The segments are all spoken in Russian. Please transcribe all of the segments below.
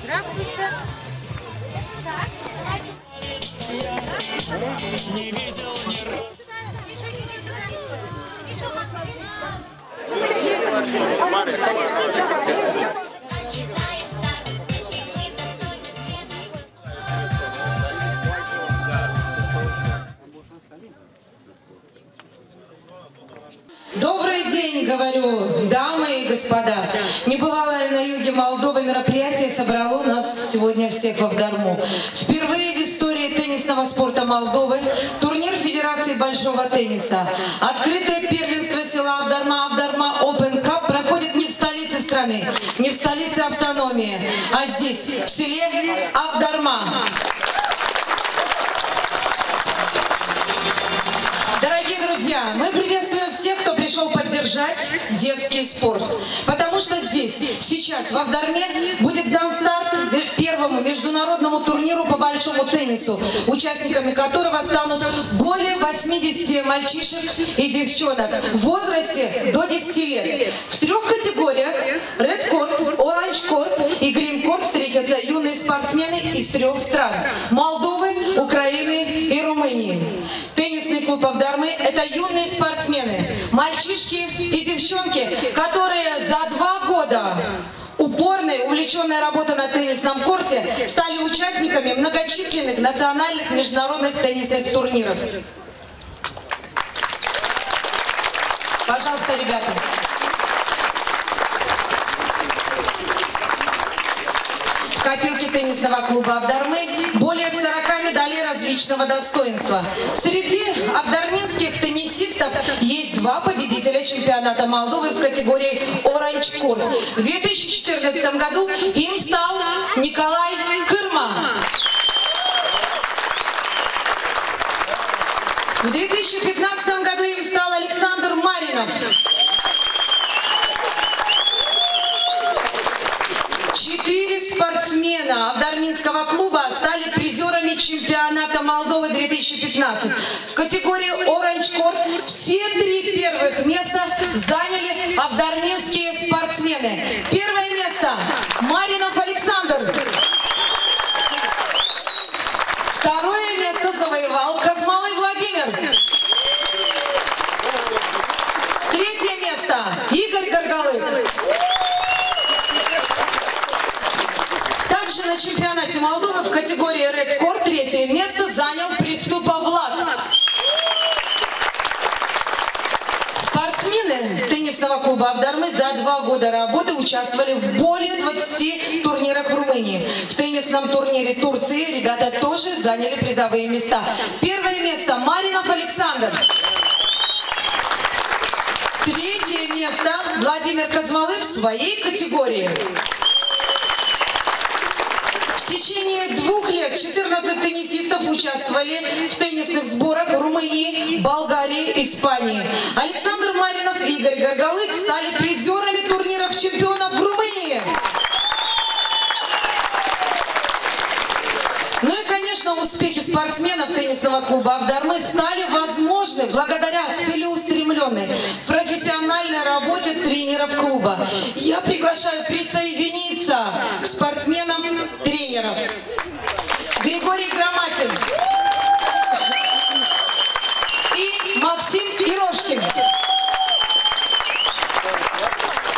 Здравствуйте. Не видел ни разу. Добрый день, говорю, дамы и господа. Небывалое на юге Молдовы мероприятие собрало нас сегодня всех в Авдарму. Впервые в истории теннисного спорта Молдовы турнир Федерации большого тенниса. Открытое первенство села Авдарма, Авдарма Open Cup проходит не в столице страны, не в столице автономии, а здесь, в селе Авдарма. Дорогие друзья, мы приветствуем всех, кто пришел поддержать детский спорт. Потому что здесь, сейчас, в Авдарме, будет дан старт первому международному турниру по большому теннису, участниками которого станут более 80 мальчишек и девчонок в возрасте до 10 лет. В 3 категориях Red Court, Orange Court и Green Court встретятся юные спортсмены из 3 стран – Молдовы, Украины и Румынии. Теннисный клуб Авдармы – это юные спортсмены, мальчишки и девчонки, которые за 2 года упорной, увлеченной работы на теннисном корте стали участниками многочисленных национальных международных теннисных турниров. Пожалуйста, ребята. В копилке теннисного клуба Авдармы более 40 медалей различного достоинства. Среди авдарминских теннисистов есть 2 победителя чемпионата Молдовы в категории Orange Court. В 2014 году им стал Николай Кырма. В 2015 году им стал Александр Маринов. 4 спортсмена Авдарминского клуба стали призерами чемпионата Молдовы 2015. В категории Orange Court все 3 первых места заняли авдарминские спортсмены. Первое место – Маринов Александр. Второе место завоевал Казмалый Владимир. Третье место – Игорь Горгалык. Также на чемпионате Молдовы в категории Red Court 3-е место занял Приступа Влад. Спортсмены теннисного клуба Авдармы за 2 года работы участвовали в более 20 турнирах в Румынии. В теннисном турнире Турции ребята тоже заняли призовые места. Первое место – Маринов Александр. 3-е место – Владимир Казмалы в своей категории. В течение 2 лет 14 теннисистов участвовали в теннисных сборах Румынии, Болгарии, Испании. Александр Маринов и Игорь Горгалык стали призерами турниров чемпионов в Румынии. Ну и, конечно, успехи спортсменов теннисного клуба Авдармы стали возможны благодаря целеустремленной, профессиональной работе тренеров клуба. Я приглашаю присоединиться к спортсменам тренеров. Григорий Громатин и Максим Ирошкин.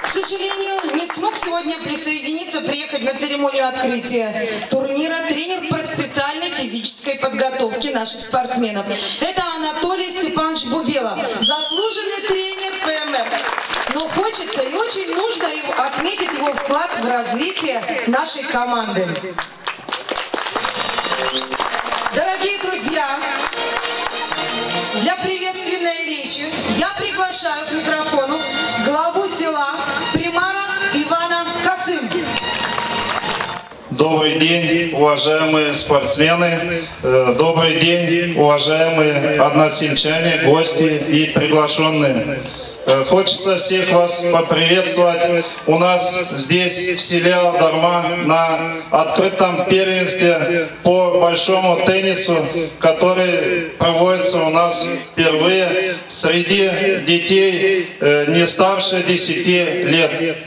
К сожалению, не смог сегодня присоединиться, приехать на церемонию открытия турнира тренер по специальной физической подготовке наших спортсменов. Это Анатолий Степанович Бубела, заслуженный тренер ПМР. Но хочется и очень нужно отметить его вклад в развитие нашей команды. Дорогие друзья, для приветственной речи я приглашаю к микрофону главу села Примара Ивана Касым. Добрый день, уважаемые спортсмены. Добрый день, уважаемые односельчане, гости и приглашенные. Хочется всех вас поприветствовать у нас здесь, в селе Авдарма, на открытом первенстве по большому теннису, который проводится у нас впервые среди детей, не старше 10 лет.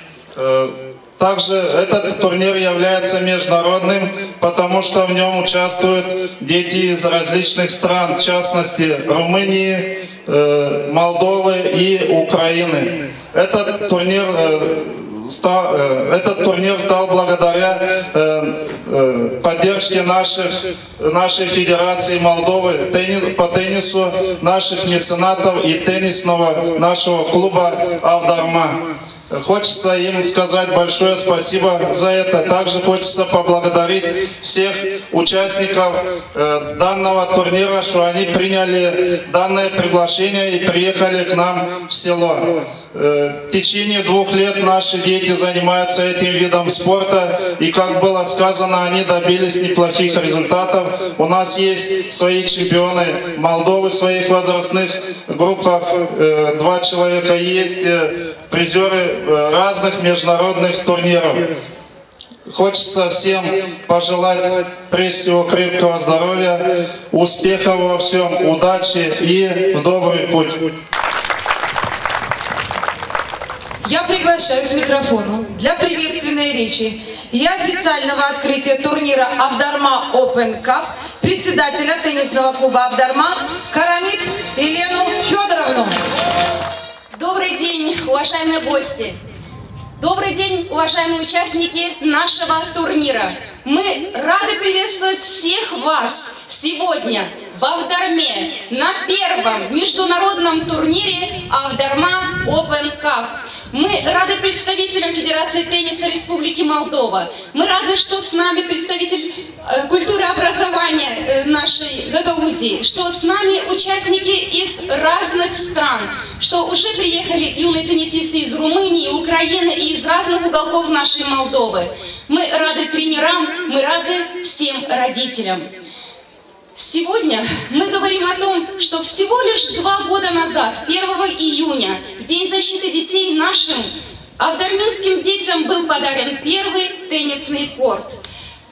Также этот турнир является международным, потому что в нем участвуют дети из различных стран, в частности Румынии, Молдовы и Украины. Этот турнир стал благодаря поддержке нашей Федерации Молдовы по теннису, наших меценатов и теннисного нашего клуба «Авдарма». Хочется им сказать большое спасибо за это. Также хочется поблагодарить всех участников данного турнира, что они приняли данное приглашение и приехали к нам в село. В течение 2 лет наши дети занимаются этим видом спорта, и, как было сказано, они добились неплохих результатов. У нас есть свои чемпионы Молдовы в своих возрастных группах, 2 человека есть, призеры разных международных турниров. Хочется всем пожелать, прежде всего, крепкого здоровья, успехов во всем, удачи и в добрый путь. Я приглашаю к микрофону для приветственной речи и официального открытия турнира «Авдарма Open Cup» председателя теннисного клуба «Авдарма» Карамид Елену Федоровну. Добрый день, уважаемые гости! Добрый день, уважаемые участники нашего турнира! Мы рады приветствовать всех вас сегодня в Авдарме на первом международном турнире «Авдарма Open Cup». Мы рады представителям Федерации тенниса Республики Молдова. Мы рады, что с нами представитель культуры и образования нашей Гагаузии, что с нами участники из разных стран, что уже приехали юные теннисисты из Румынии, Украины и из разных уголков нашей Молдовы. Мы рады тренерам, мы рады всем родителям. Сегодня мы говорим о том, что всего лишь 2 года назад, 1 июня, в День защиты детей, нашим авдарминским детям был подарен первый теннисный корт.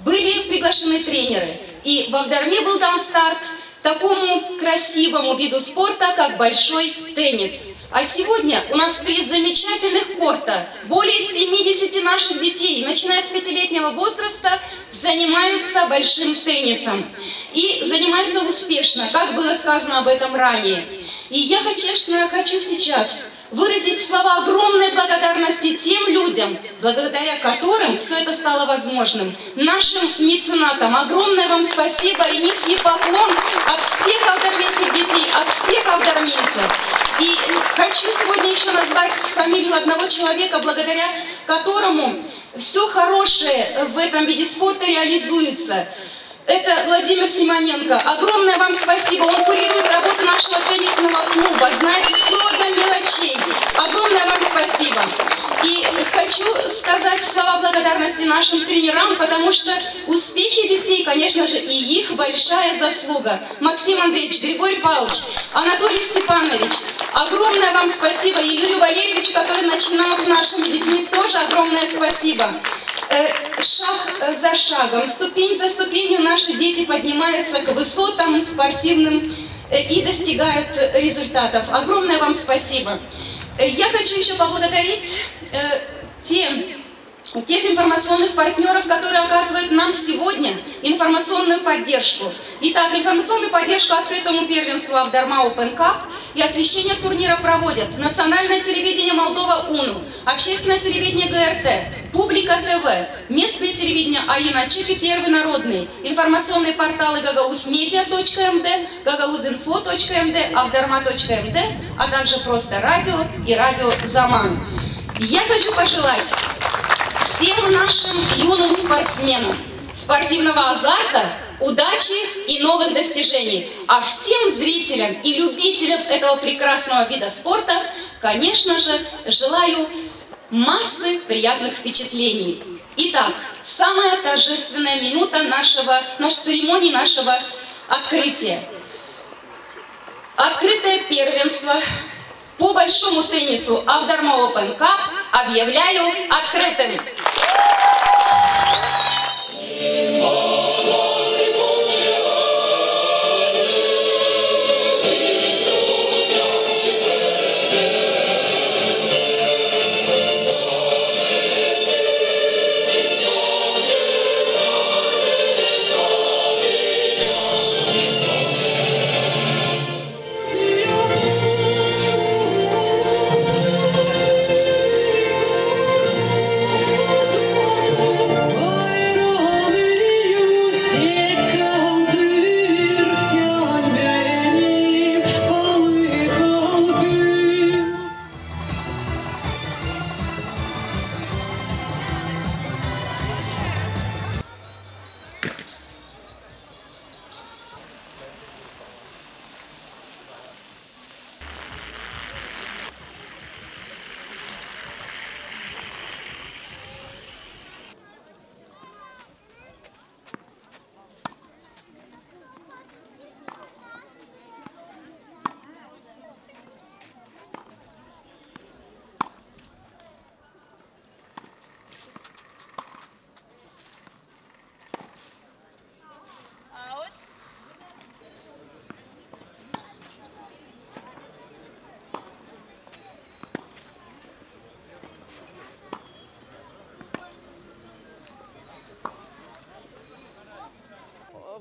Были приглашены тренеры, и в Авдарме был дан старт такому красивому виду спорта, как большой теннис. А сегодня у нас 3 замечательных корта. Более 70 наших детей, начиная с 5-летнего возраста, занимаются большим теннисом. И занимаются успешно, как было сказано об этом ранее. И я, конечно, хочу сейчас выразить слова огромной благодарности тем людям, благодаря которым все это стало возможным. Нашим меценатам огромное вам спасибо и низкий поклон от всех авдарминских детей, от всех авдарминцев. И хочу сегодня еще назвать фамилию одного человека, благодаря которому все хорошее в этом виде спорта реализуется. Это Владимир Симоненко. Огромное вам спасибо. Он курирует работу нашего теннисного клуба, знает все до мелочей. Огромное вам спасибо. И хочу сказать слова благодарности нашим тренерам, потому что успехи детей, конечно же, и их большая заслуга. Максим Андреевич, Григорий Павлович, Анатолий Степанович, огромное вам спасибо. И Юрию Валерьевичу, который начинал с нашими детьми, тоже огромное спасибо. Шаг за шагом, ступень за ступенью наши дети поднимаются к высотам спортивным и достигают результатов. Огромное вам спасибо. Я хочу еще поблагодарить тех информационных партнеров, которые оказывают нам сегодня информационную поддержку. Итак, информационную поддержку открытому первенству Авдарма Open Cup и освещение турнира проводят Национальное телевидение Молдова УНУ, Общественное телевидение ГРТ, Публика ТВ, местное телевидение АИНА, ЧИК и Первый народный, информационные порталы гагаузмедиа.мд, гагаузинфо.мд, авдарма.мд, а также просто радио и радио Заман. Я хочу пожелать всем нашим юным спортсменам спортивного азарта, удачи и новых достижений. А всем зрителям и любителям этого прекрасного вида спорта, конечно же, желаю массы приятных впечатлений. Итак, самая торжественная минута нашей церемонии, нашего открытия. Открытое первенство по большому теннису Авдарма Open Cup объявляю открытым.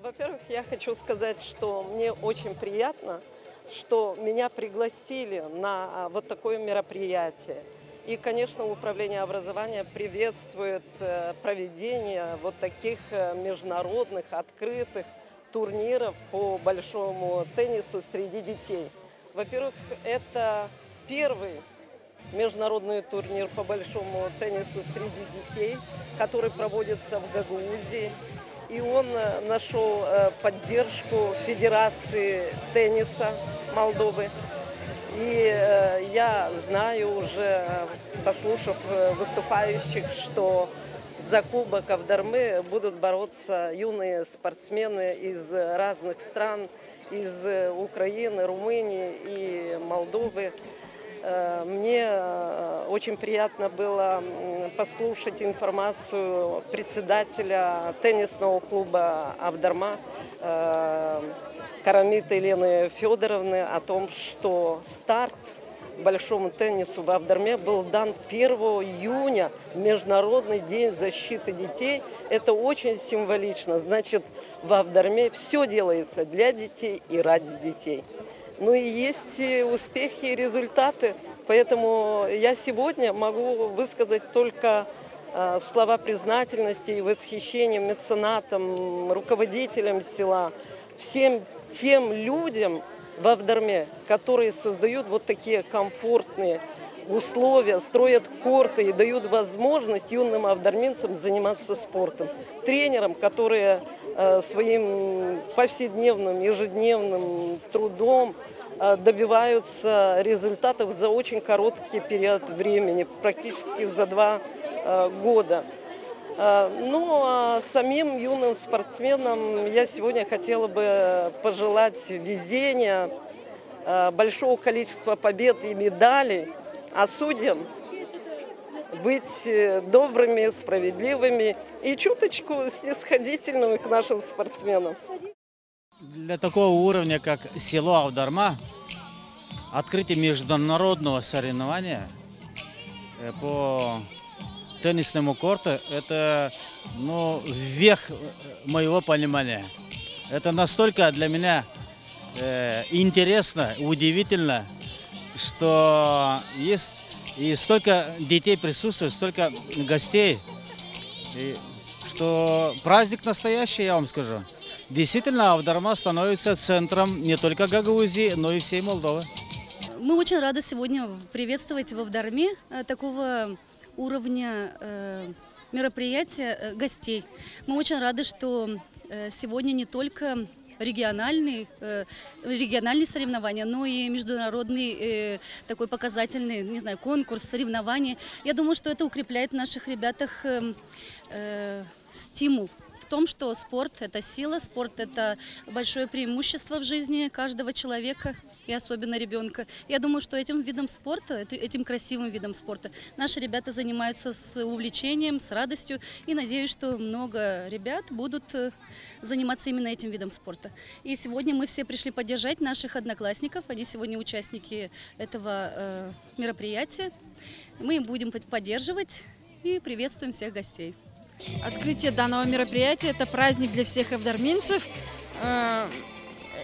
Во-первых, я хочу сказать, что мне очень приятно, что меня пригласили на вот такое мероприятие. И, конечно, Управление образования приветствует проведение вот таких международных, открытых турниров по большому теннису среди детей. Во-первых, это первый международный турнир по большому теннису среди детей, который проводится в Гагаузии. И он нашел поддержку Федерации тенниса Молдовы. И я знаю уже, послушав выступающих, что за Кубок Авдармы будут бороться юные спортсмены из разных стран, из Украины, Румынии и Молдовы. Мне очень приятно было послушать информацию председателя теннисного клуба «Авдарма» Карамиты Елены Федоровны о том, что старт большому теннису в Авдарме был дан 1 июня, Международный день защиты детей. Это очень символично. Значит, в Авдарме все делается для детей и ради детей. Ну и есть успехи и результаты. Поэтому я сегодня могу высказать только слова признательности и восхищения меценатам, руководителям села, всем тем людям в Авдарме, которые создают вот такие комфортные условия, строят корты и дают возможность юным авдарминцам заниматься спортом. Тренерам, которые своим повседневным, ежедневным трудом добиваются результатов за очень короткий период времени, практически за 2 года. Ну, а самим юным спортсменам я сегодня хотела бы пожелать везения, большого количества побед и медалей, а судьям быть добрыми, справедливыми и чуточку снисходительными к нашим спортсменам. Для такого уровня, как село Авдарма, открытие международного соревнования по теннисному корту – это верх моего понимания. Это настолько для меня интересно, удивительно, что есть и столько детей присутствует, столько гостей, что праздник настоящий, я вам скажу. Действительно, Авдарма становится центром не только Гагаузии, но и всей Молдовы. Мы очень рады сегодня приветствовать в Авдарме такого уровня мероприятия гостей. Мы очень рады, что сегодня не только региональные соревнования, но и международный такой показательный, не знаю, конкурс, соревнования. Я думаю, что это укрепляет в наших ребятах стимул в том, что спорт – это сила, спорт – это большое преимущество в жизни каждого человека и особенно ребенка. Я думаю, что этим видом спорта, этим красивым видом спорта наши ребята занимаются с увлечением, с радостью. И надеюсь, что много ребят будут заниматься именно этим видом спорта. И сегодня мы все пришли поддержать наших одноклассников. Они сегодня участники этого мероприятия. Мы им будем поддерживать и приветствуем всех гостей. Открытие данного мероприятия – это праздник для всех авдарминцев.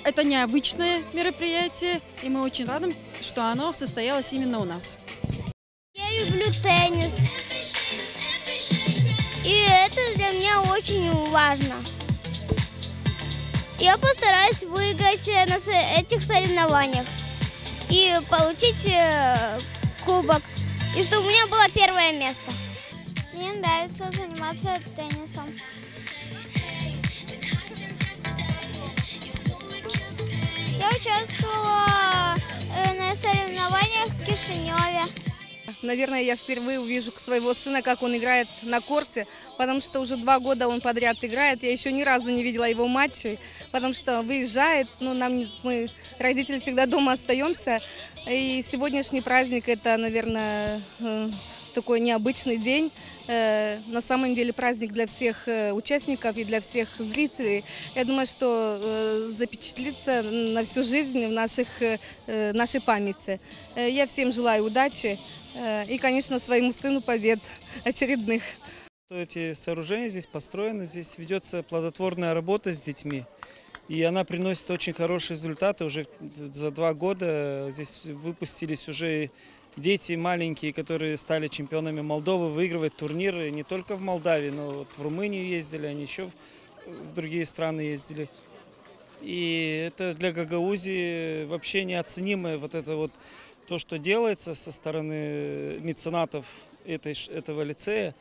Это необычное мероприятие, и мы очень рады, что оно состоялось именно у нас. Я люблю теннис, и это для меня очень важно. Я постараюсь выиграть на этих соревнованиях и получить кубок, и чтобы у меня было 1 место. Мне нравится заниматься теннисом. Я участвовала на соревнованиях в Кишиневе. Наверное, я впервые увижу своего сына, как он играет на корте, потому что уже 2 года он подряд играет. Я еще ни разу не видела его матчей, потому что выезжает, мы, родители, всегда дома остаемся. И сегодняшний праздник – это, наверное, такой необычный день. На самом деле праздник для всех участников и для всех зрителей. Я думаю, что запечатлится на всю жизнь в нашей памяти. Я всем желаю удачи и, конечно, своему сыну побед очередных. что эти сооружения здесь построены, здесь ведется плодотворная работа с детьми. И она приносит очень хорошие результаты. Уже за 2 года здесь выпустились уже дети маленькие, которые стали чемпионами Молдовы, выигрывать турниры не только в Молдавии, но вот в Румынию ездили, они еще в другие страны ездили. И это для Гагаузии вообще неоценимое вот это вот то, что делается со стороны меценатов этого лицея.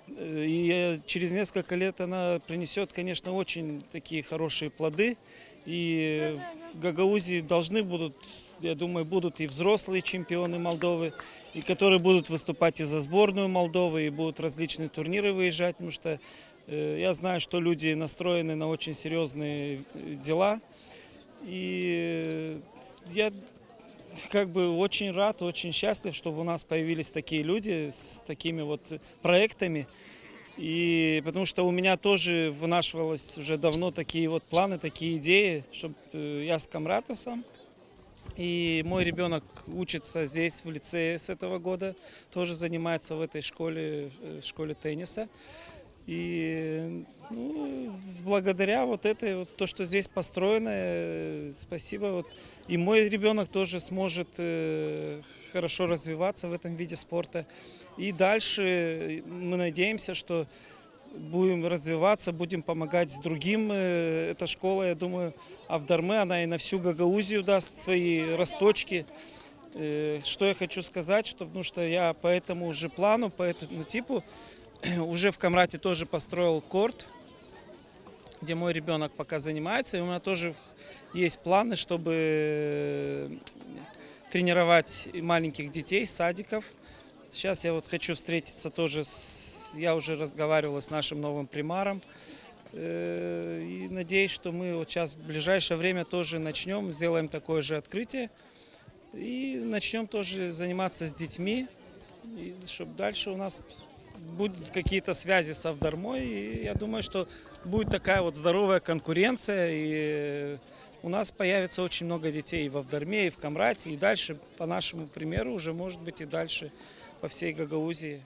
И через несколько лет она принесет, конечно, очень такие хорошие плоды. И в Гагаузии должны будут, я думаю, будут и взрослые чемпионы Молдовы, и которые будут выступать и за сборную Молдовы, и будут различные турниры выезжать, потому что я знаю, что люди настроены на очень серьезные дела. И я как бы очень рад, очень счастлив, чтобы у нас появились такие люди с такими вот проектами. И потому что у меня тоже вынашивалось уже давно такие вот планы, такие идеи, чтобы я с Камратосом. И мой ребенок учится здесь, в лицее с этого года, тоже занимается в этой школе, в школе тенниса. И благодаря вот этой, вот, то, что здесь построено, спасибо. Вот, и мой ребенок тоже сможет хорошо развиваться в этом виде спорта. И дальше мы надеемся, что будем развиваться, будем помогать с другим. Эта школа, я думаю, Авдарме, она и на всю Гагаузию даст свои росточки. Что я хочу сказать, потому что я по этому же плану, по этому типу, уже в Камрате тоже построил корт, где мой ребенок пока занимается. И у меня тоже есть планы, чтобы тренировать маленьких детей, садиков. Сейчас я вот хочу встретиться тоже я уже разговаривала с нашим новым примаром. И надеюсь, что мы вот сейчас в ближайшее время тоже начнем, сделаем такое же открытие. И начнем тоже заниматься с детьми, и чтобы дальше у нас будут какие-то связи с Авдармой. И я думаю, что будет такая вот здоровая конкуренция. И у нас появится очень много детей и в Авдарме, и в Камрате. И дальше, по нашему примеру, уже может быть и дальше по всей Гагаузии.